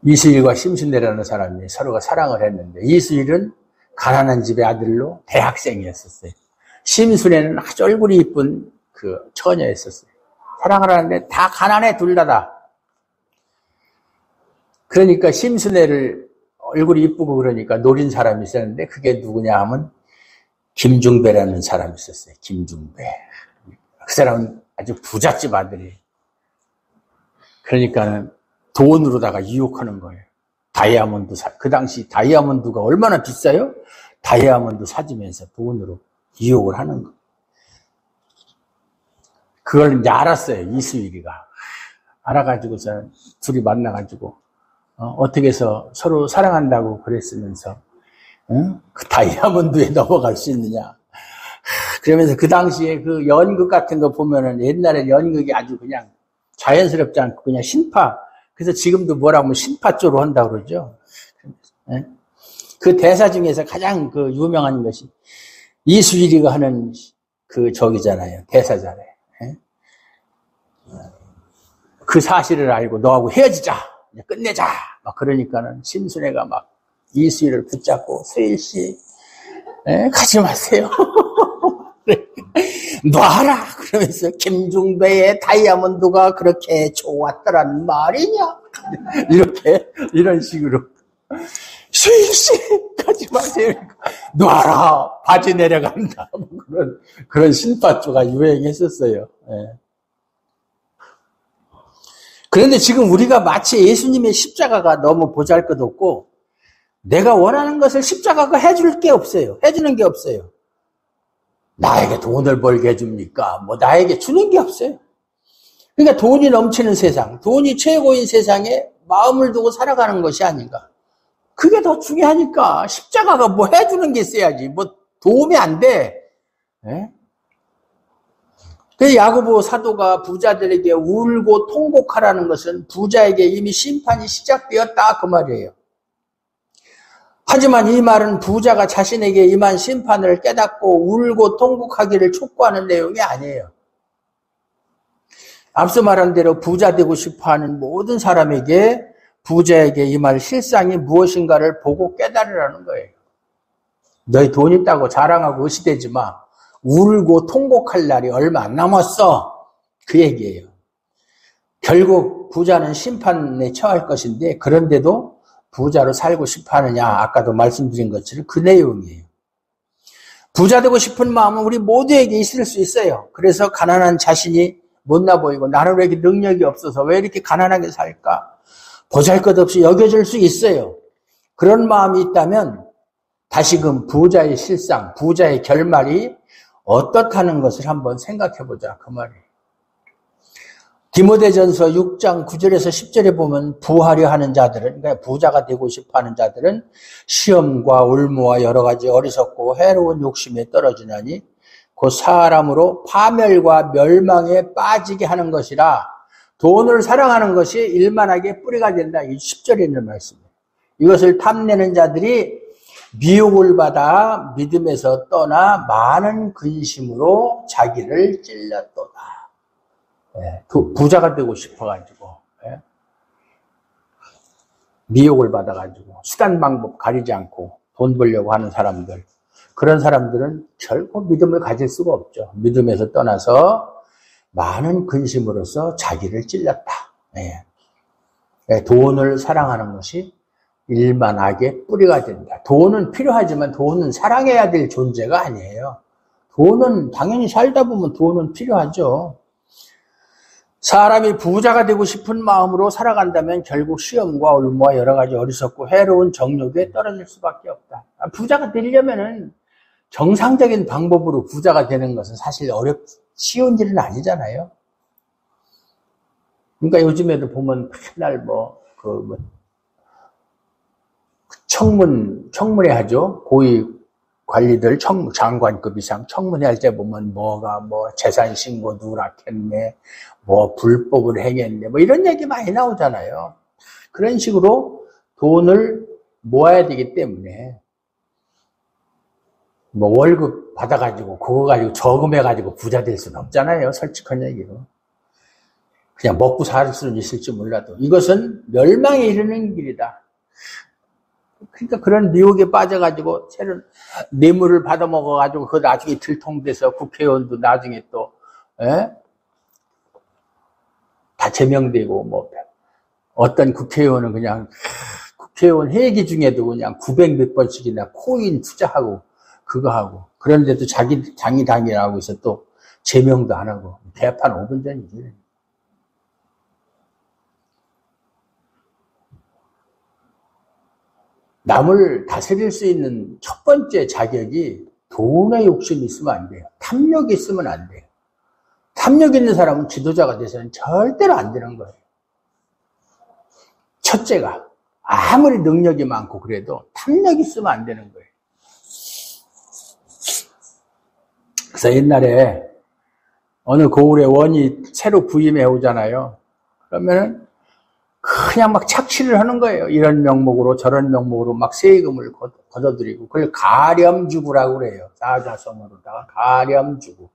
이수일과 심순애라는 사람이 서로가 사랑을 했는데 이수일은 가난한 집의 아들로 대학생이었었어요. 심순애는 아주 얼굴이 이쁜 그 처녀였었어요. 사랑을 하는데 다 가난해 둘 다. 그러니까 심순애를 얼굴이 이쁘고 그러니까 노린 사람이 있었는데 그게 누구냐 하면 김중배라는 사람이 있었어요. 김중배. 그 사람은 아주 부잣집 아들이. 그러니까는 돈으로다가 유혹하는 거예요. 다이아몬드 그 당시 다이아몬드가 얼마나 비싸요? 다이아몬드 사주면서 돈으로 유혹을 하는 거예요. 그걸 이제 알았어요. 이수일이가. 알아가지고서 둘이 만나가지고 어떻게 해서 서로 사랑한다고 그랬으면서 그 다이아몬드에 넘어갈 수 있느냐. 그러면서 그 당시에 그 연극 같은 거 보면은 옛날에 연극이 아주 그냥 자연스럽지 않고 그냥 신파. 그래서 지금도 뭐라고 하면 신파 쪽으로 한다고 그러죠. 그 대사 중에서 가장 그 유명한 것이 이수일이가 하는 그 저기잖아요. 대사잖아요. 그 사실을 알고 너하고 헤어지자. 끝내자. 막 그러니까는 심순애가 막 이수일을 붙잡고 수일씨 가지 마세요. 놔라. 그러면서 김중배의 다이아몬드가 그렇게 좋았더란 말이냐. 이런 식으로 수일씨 가지 마세요. 놔라. 바지 내려간다. 그런 신파조가 유행했었어요. 그런데 지금 우리가 마치 예수님의 십자가가 너무 보잘것없고 내가 원하는 것을 십자가가 해줄 게 없어요. 해주는 게 없어요. 나에게 돈을 벌게 해줍니까? 뭐 나에게 주는 게 없어요. 그러니까 돈이 넘치는 세상, 돈이 최고인 세상에 마음을 두고 살아가는 것이 아닌가. 그게 더 중요하니까 십자가가 뭐 해주는 게 있어야지. 뭐 도움이 안 돼. 예? 그 야고보 사도가 부자들에게 울고 통곡하라는 것은 부자에게 이미 심판이 시작되었다 그 말이에요. 하지만 이 말은 부자가 자신에게 임한 심판을 깨닫고 울고 통곡하기를 촉구하는 내용이 아니에요. 앞서 말한 대로 부자 되고 싶어하는 모든 사람에게 부자에게 임할 실상이 무엇인가를 보고 깨달으라는 거예요. 너희 돈 있다고 자랑하고 의시되지 마. 울고 통곡할 날이 얼마 안 남았어. 그 얘기예요. 결국 부자는 심판에 처할 것인데 그런데도 부자로 살고 싶어하느냐? 아까도 말씀드린 것처럼 그 내용이에요. 부자 되고 싶은 마음은 우리 모두에게 있을 수 있어요. 그래서 가난한 자신이 못나 보이고 나는 왜 이렇게 능력이 없어서 왜 이렇게 가난하게 살까? 보잘것없이 여겨질 수 있어요. 그런 마음이 있다면 다시금 부자의 실상, 부자의 결말이 어떻다는 것을 한번 생각해보자 그 말이에요. 디모데전서 6장 9절에서 10절에 보면 부하려 하는 자들은, 그러니까 부자가 되고 싶어하는 자들은 시험과 올무와 여러 가지 어리석고 해로운 욕심에 떨어지나니 곧 사람으로 파멸과 멸망에 빠지게 하는 것이라. 돈을 사랑하는 것이 일만하게 뿌리가 된다. 이 10절에 있는 말씀이에요. 이것을 탐내는 자들이 미혹을 받아 믿음에서 떠나 많은 근심으로 자기를 찔렀도다. 부자가 되고 싶어가지고 미혹을 받아가지고 수단 방법 가리지 않고 돈 벌려고 하는 사람들, 그런 사람들은 결코 믿음을 가질 수가 없죠. 믿음에서 떠나서 많은 근심으로써 자기를 찔렀다. 돈을 사랑하는 것이 일만하게 뿌리가 된다. 돈은 필요하지만 돈은 사랑해야 될 존재가 아니에요. 돈은 당연히 살다 보면 돈은 필요하죠. 사람이 부자가 되고 싶은 마음으로 살아간다면 결국 시험과 올무와 여러 가지 어리석고 해로운 정욕에 떨어질 수밖에 없다. 부자가 되려면은 정상적인 방법으로 부자가 되는 것은 사실 쉬운 일은 아니잖아요. 그러니까 요즘에도 보면 맨날 청문회 하죠. 고위 관리들 장관급 이상 청문회 할 때 보면 재산 신고 누락했네, 불법을 행했네, 이런 얘기 많이 나오잖아요. 그런 식으로 돈을 모아야 되기 때문에 월급 받아가지고 그거 가지고 저금해가지고 부자 될 수는 없잖아요. 솔직한 얘기로. 그냥 먹고 살 수는 있을지 몰라도 이것은 멸망에 이르는 길이다. 그러니까 그런 미혹에 빠져가지고 새로운 뇌물을 받아먹어가지고 그거 나중에 들통돼서 국회의원도 나중에 또 다 제명되고 어떤 국회의원은 그냥 국회의원 회기 중에도 그냥 900몇 번씩이나 코인 투자하고 그거 하고, 그런데도 자기 당이라고 해서 또 제명도 안 하고 개판 5분 전이지. 남을 다스릴 수 있는 첫 번째 자격이 돈의 욕심이 있으면 안 돼요. 탐욕이 있으면 안 돼요. 탐욕 있는 사람은 지도자가 돼서는 절대로 안 되는 거예요. 첫째가 아무리 능력이 많고 그래도 탐욕이 있으면 안 되는 거예요. 그래서 옛날에 어느 고을에 원이 새로 부임해 오잖아요. 그러면은 그냥 착취를 하는 거예요. 이런 명목으로 저런 명목으로 세금을 걷어들이고, 그걸 가렴주구라고 그래요. 사자성어로다가 가렴주구.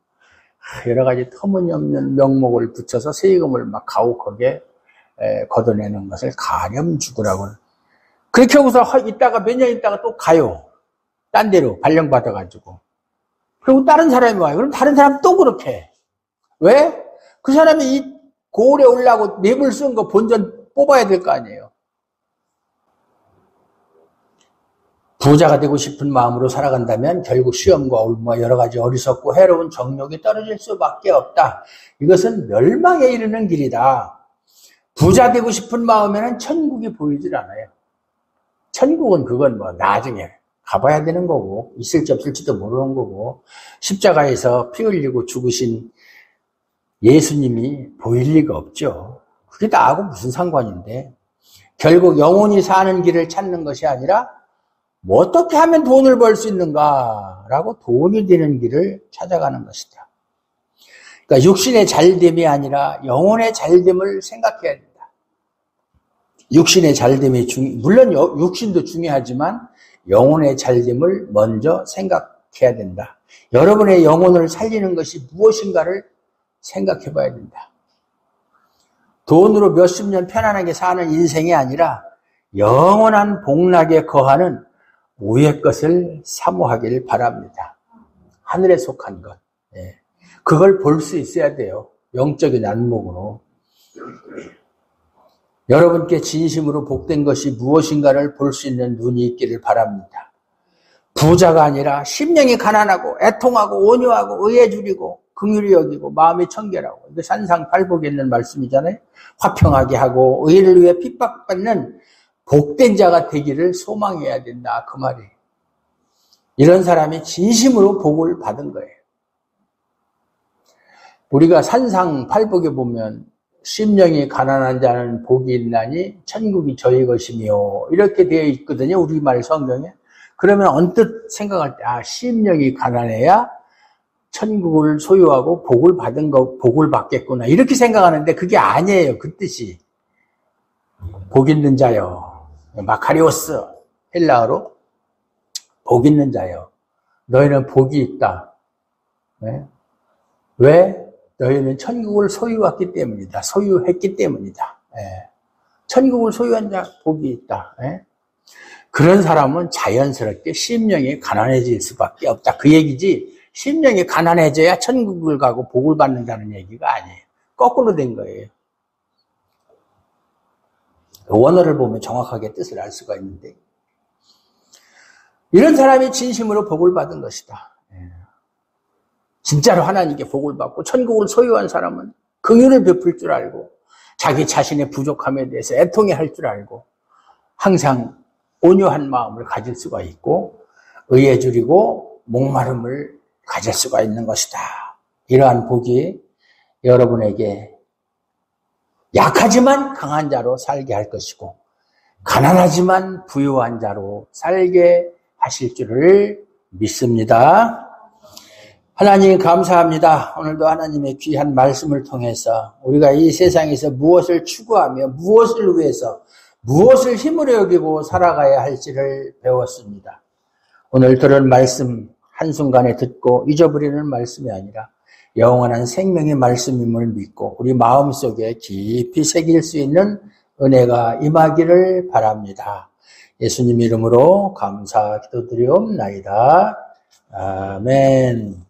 여러 가지 터무니없는 명목을 붙여서 세금을 가혹하게 걷어내는 것을 가렴주구라고 그래요. 그렇게 하고서 있다가 몇 년 있다가 또 가요. 딴 데로 발령받아가지고. 그리고 다른 사람이 와요. 그럼 다른 사람 또 그렇게 해. 왜? 그 사람이 이 고을에 오려고 뇌물 쓴 거 본전 뽑아야 될 거 아니에요. 부자가 되고 싶은 마음으로 살아간다면 결국 시험과 올무와 여러 가지 어리석고 해로운 정욕이 떨어질 수밖에 없다. 이것은 멸망에 이르는 길이다. 부자 되고 싶은 마음에는 천국이 보이질 않아요. 천국은 그건 나중에 가봐야 되는 거고, 있을지 없을지도 모르는 거고, 십자가에서 피 흘리고 죽으신 예수님이 보일 리가 없죠. 그게 나하고 무슨 상관인데. 결국 영원히 사는 길을 찾는 것이 아니라 뭐 어떻게 하면 돈을 벌 수 있는가라고 돈이 되는 길을 찾아가는 것이다. 그러니까 육신의 잘됨이 아니라 영혼의 잘됨을 생각해야 된다. 육신의 잘됨이 물론 육신도 중요하지만 영혼의 잘됨을 먼저 생각해야 된다. 여러분의 영혼을 살리는 것이 무엇인가를 생각해 봐야 된다. 돈으로 몇십 년 편안하게 사는 인생이 아니라 영원한 복락에 거하는 위의 것을 사모하길 바랍니다. 하늘에 속한 것. 그걸 볼 수 있어야 돼요. 영적인 안목으로. 여러분께 진심으로 복된 것이 무엇인가를 볼 수 있는 눈이 있기를 바랍니다. 부자가 아니라 심령이 가난하고 애통하고 온유하고 의에 줄이고 긍휼히 여기고 마음이 청결하고, 이거 산상팔복에 있는 말씀이잖아요. 화평하게 하고 의를 위해 핍박받는 복된 자가 되기를 소망해야 된다, 그 말이. 이런 사람이 진심으로 복을 받은 거예요. 우리가 산상팔복에 보면 심령이 가난한 자는 복이 있나니 천국이 저희 것이며 이렇게 되어 있거든요, 우리말 성경에. 그러면 언뜻 생각할 때 심령이 가난해야 천국을 소유하고 복을 받겠구나, 이렇게 생각하는데 그게 아니에요, 그 뜻이. 복 있는 자여, 마카리오스, 헬라어로 복 있는 자여, 너희는 복이 있다. 왜? 너희는 천국을 소유했기 때문이다. 소유했기 때문이다. 천국을 소유한 자 복이 있다. 그런 사람은 자연스럽게 심령이 가난해질 수밖에 없다, 그 얘기지. 심령이 가난해져야 천국을 가고 복을 받는다는 얘기가 아니에요. 거꾸로 된 거예요. 원어를 보면 정확하게 뜻을 알 수가 있는데, 이런 사람이 진심으로 복을 받은 것이다. 진짜로 하나님께 복을 받고 천국을 소유한 사람은 긍휼을 베풀 줄 알고 자기 자신의 부족함에 대해서 애통해할 줄 알고 항상 온유한 마음을 가질 수가 있고 의에 줄이고 목마름을 가질 수가 있는 것이다. 이러한 복이 여러분에게 약하지만 강한 자로 살게 할 것이고 가난하지만 부유한 자로 살게 하실 줄을 믿습니다. 하나님 감사합니다. 오늘도 하나님의 귀한 말씀을 통해서 우리가 이 세상에서 무엇을 추구하며 무엇을 위해서 무엇을 힘으로 여기고 살아가야 할지를 배웠습니다. 오늘 들은 말씀 한순간에 듣고 잊어버리는 말씀이 아니라 영원한 생명의 말씀임을 믿고 우리 마음속에 깊이 새길 수 있는 은혜가 임하기를 바랍니다. 예수님 이름으로 감사 기도드리옵나이다. 아멘.